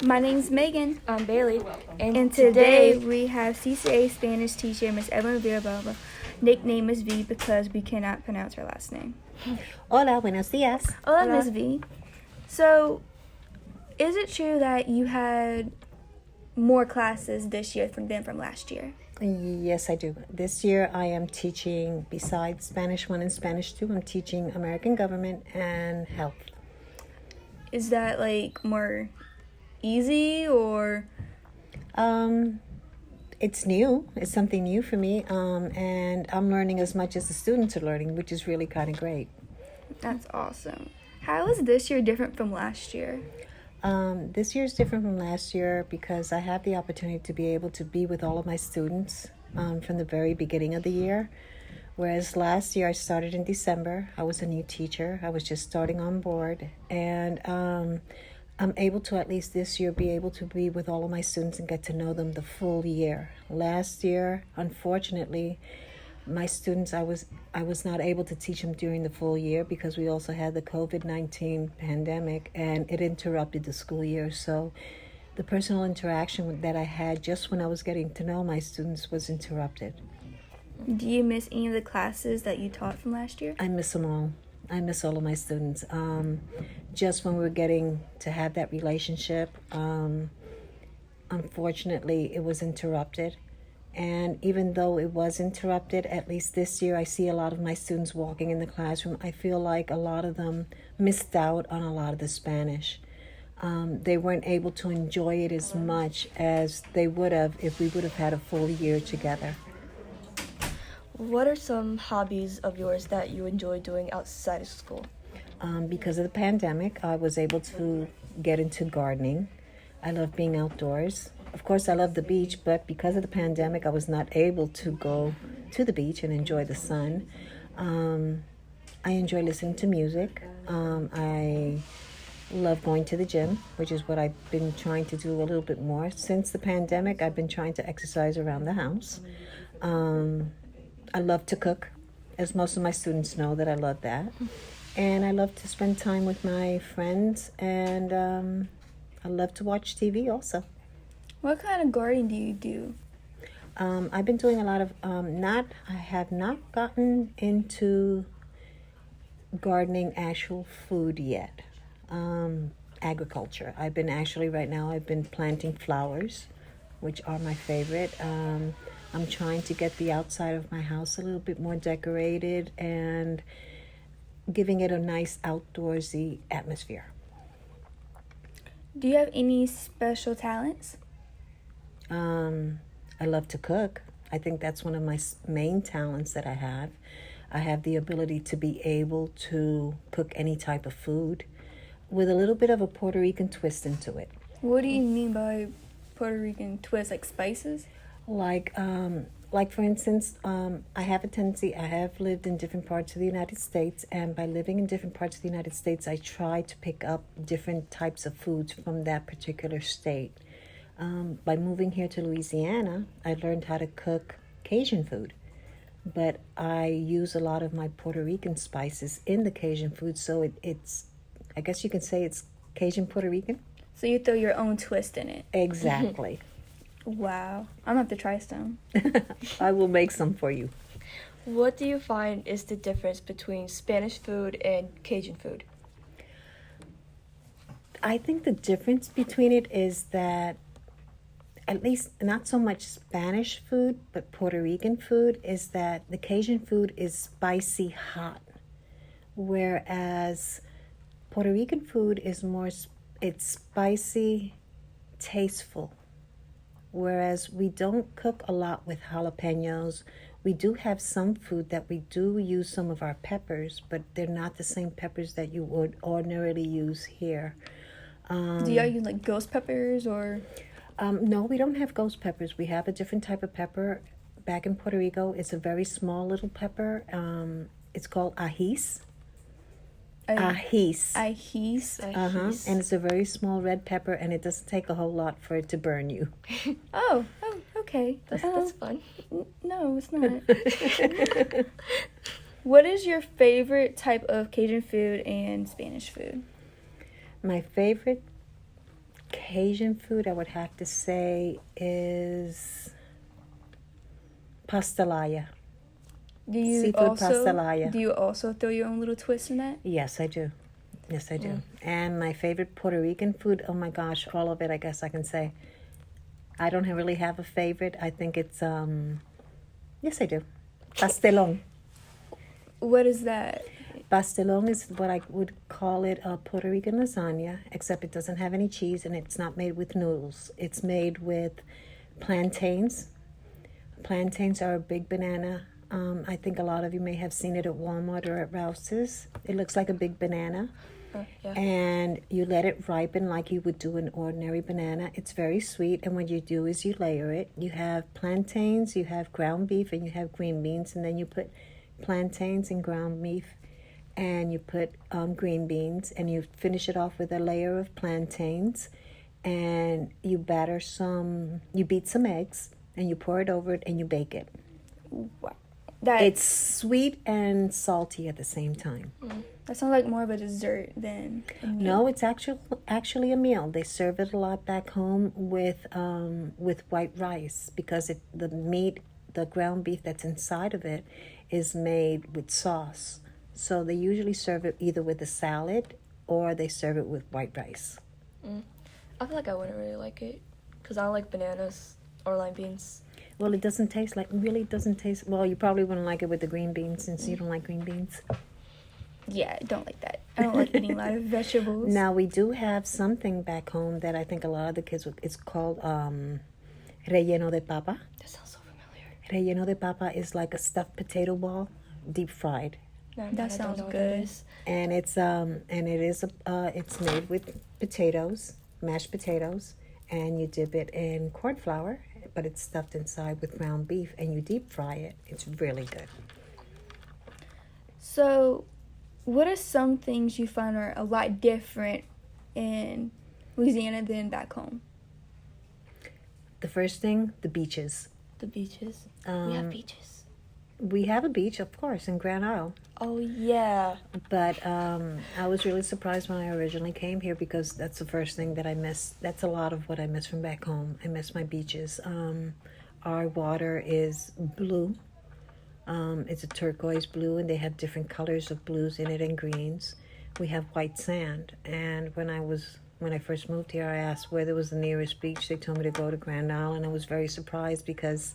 My name's Megan, I'm Bailey, and today we have ccaMA Spanish teacher Miss Evelyn Villalba, nicknamed Miss V because we cannot pronounce her last name. Hola, buenos días. Hola, Miss V. So, is it true that you had more classes this year than from last year? Yes, I do. This year I am teaching, besides Spanish 1 and Spanish 2, I'm teaching American Government and Health. Is that more easy or? It's new. It's something new for me, and I'm learning as much as the students are learning, which is really kind of great. That's awesome. How is this year different from last year? This year is different from last year because I have the opportunity to be able to be with all of my students from the very beginning of the year. Whereas last year I started in December. I was a new teacher. I was just starting on board. And I'm able to, at least this year, be able to be with all of my students and get to know them the full year. Last year, unfortunately, my students, I was not able to teach them during the full year because we also had the COVID-19 pandemic and it interrupted the school year. So the personal interaction that I had just when I was getting to know my students was interrupted. Do you miss any of the classes that you taught from last year? I miss them all. I miss all of my students. Just when we were getting to have that relationship, unfortunately, it was interrupted. And even though it was interrupted, at least this year, I see a lot of my students walking in the classroom. I feel like a lot of them missed out on a lot of the Spanish. They weren't able to enjoy it as much as they would have if we would have had a full year together. What are some hobbies of yours that you enjoy doing outside of school? Because of the pandemic, I was able to get into gardening. I love being outdoors. Of course, I love the beach, but because of the pandemic, I was not able to go to the beach and enjoy the sun. I enjoy listening to music. I love going to the gym, which is what I've been trying to do a little bit more. Since the pandemic, I've been trying to exercise around the house. I love to cook, as most of my students know that I love that. And I love to spend time with my friends, and I love to watch TV also. What kind of gardening do you do? I've been doing a lot of, I have not gotten into gardening actual food yet. Agriculture. I've been planting flowers, which are my favorite. I'm trying to get the outside of my house a little bit more decorated and giving it a nice outdoorsy atmosphere. Do you have any special talents? I love to cook. I think that's one of my main talents that I have. I have the ability to be able to cook any type of food with a little bit of a Puerto Rican twist into it. What do you mean by Puerto Rican twist, like spices? Like for instance, I have lived in different parts of the United States, and by living in different parts of the United States, I try to pick up different types of foods from that particular state. By moving here to Louisiana, I learned how to cook Cajun food, but I use a lot of my Puerto Rican spices in the Cajun food, so it's, I guess you can say it's Cajun Puerto Rican. So you throw your own twist in it. Exactly. Wow. I'm going to have to try some. I will make some for you. What do you find is the difference between Spanish food and Cajun food? I think the difference between it is that, at least not so much Spanish food, but Puerto Rican food, is that the Cajun food is spicy hot, whereas Puerto Rican food is it's spicy, tasteful. Whereas we don't cook a lot with jalapenos. We do have some food that we do use some of our peppers, but they're not the same peppers that you would ordinarily use here. Do y'all use ghost peppers or? No, we don't have ghost peppers. We have a different type of pepper back in Puerto Rico. It's a very small little pepper. It's called ajís. Ajís. And it's a very small red pepper, and it doesn't take a whole lot for it to burn you. Oh, okay. That's fun. No, it's not. What is your favorite type of Cajun food and Spanish food? My favorite Haitian food, I would have to say, is pastelaya. Seafood pastelaya. Do you also throw your own little twist in that? Yes, I do. Yes, I do. And my favorite Puerto Rican food, oh my gosh, all of it, I guess I can say. I don't really have a favorite. I think it's, yes, I do. Pastelón. What is that? Pastelón is what I would call it a Puerto Rican lasagna, except it doesn't have any cheese and it's not made with noodles. It's made with plantains. Plantains are a big banana. I think a lot of you may have seen it at Walmart or at Rouse's. It looks like a big banana. Yeah. And you let it ripen like you would do an ordinary banana. It's very sweet, and what you do is you layer it. You have plantains, you have ground beef, and you have green beans, and then you put plantains and ground beef, and you put green beans, and you finish it off with a layer of plantains, and you beat some eggs, and you pour it over it, and you bake it. Wow. It's sweet and salty at the same time. That sounds like more of a dessert than a meal. No, it's actually a meal. They serve it a lot back home with white rice because the meat, the ground beef that's inside of it, is made with sauce. So they usually serve it either with a salad or they serve it with white rice. I feel like I wouldn't really like it because I don't like bananas or lime beans. Well, it doesn't taste like, really doesn't taste, well, you probably wouldn't like it with the green beans since you don't like green beans. Yeah, I don't like that. I don't like eating a lot of vegetables. Now, we do have something back home that I think a lot of the kids, it's called relleno de papa. That sounds so familiar. Relleno de papa is like a stuffed potato ball, deep fried. That sounds good. And it's it's made with potatoes, mashed potatoes, and you dip it in corn flour, but it's stuffed inside with ground beef, and you deep fry it. It's really good. So, what are some things you find are a lot different in Louisiana than back home? The first thing, the beaches. The beaches. We have beaches. We have a beach, of course, in Grand Isle. Oh, yeah. But I was really surprised when I originally came here because that's the first thing that I miss. That's a lot of what I miss from back home. I miss my beaches. Our water is blue. It's a turquoise blue, and they have different colors of blues in it and greens. We have white sand. And when I first moved here, I asked where there was the nearest beach. They told me to go to Grand Isle, and I was very surprised because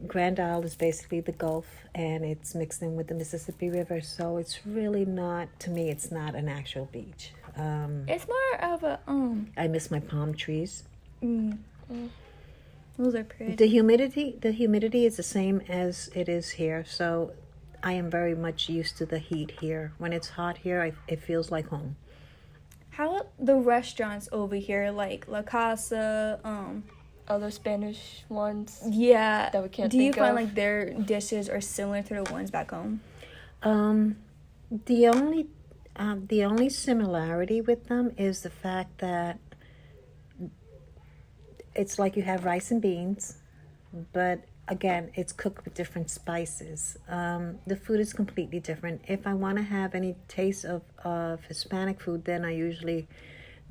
Grand Isle is basically the Gulf, and it's mixed in with the Mississippi River, so it's really not, to me, it's not an actual beach. It's more of a I miss my palm trees. Those are pretty. The humidity is the same as it is here, so I am very much used to the heat here. When it's hot here, it feels like home. How are the restaurants over here, like La Casa, Other Spanish ones. yeah, that we can't do you think find of. like their dishes are similar to the ones back home? The only similarity with them is the fact that it's like you have rice and beans, but again, it's cooked with different spices. The food is completely different. If I want to have any taste of Hispanic food, then I usually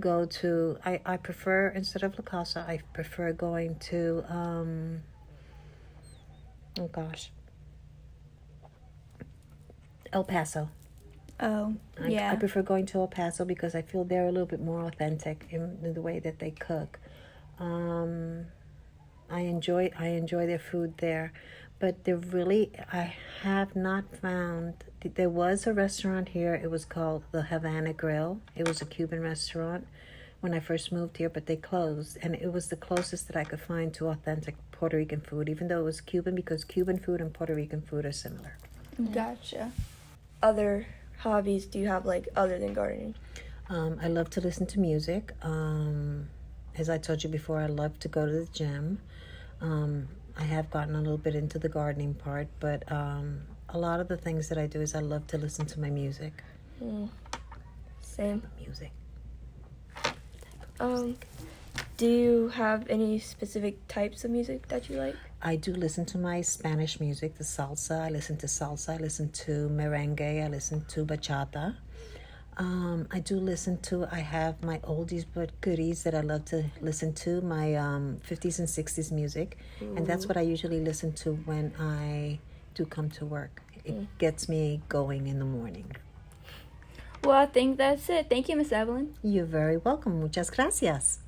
go to, I prefer, instead of La Casa, I prefer going to, El Paso. Oh, yeah. I prefer going to El Paso because I feel they're a little bit more authentic in the way that they cook. I enjoy their food there, but I have not found. There was a restaurant here. It was called the Havana Grill. It was a Cuban restaurant when I first moved here, but they closed, and it was the closest that I could find to authentic Puerto Rican food, even though it was Cuban, because Cuban food and Puerto Rican food are similar. Gotcha. Other hobbies do you have, like, other than gardening? I love to listen to music. As I told you before, I love to go to the gym. I have gotten a little bit into the gardening part, but a lot of the things that I do is I love to listen to my music. Same. Music. Do you have any specific types of music that you like? I do listen to my Spanish music, the salsa. I listen to salsa. I listen to merengue. I listen to bachata. I do listen to, I have my oldies but goodies that I love to listen to, my 50s and 60s music. And that's what I usually listen to when I do come to work. It gets me going in the morning. Well, I think that's it. Thank you, Miss Evelyn. You're very welcome. Muchas gracias.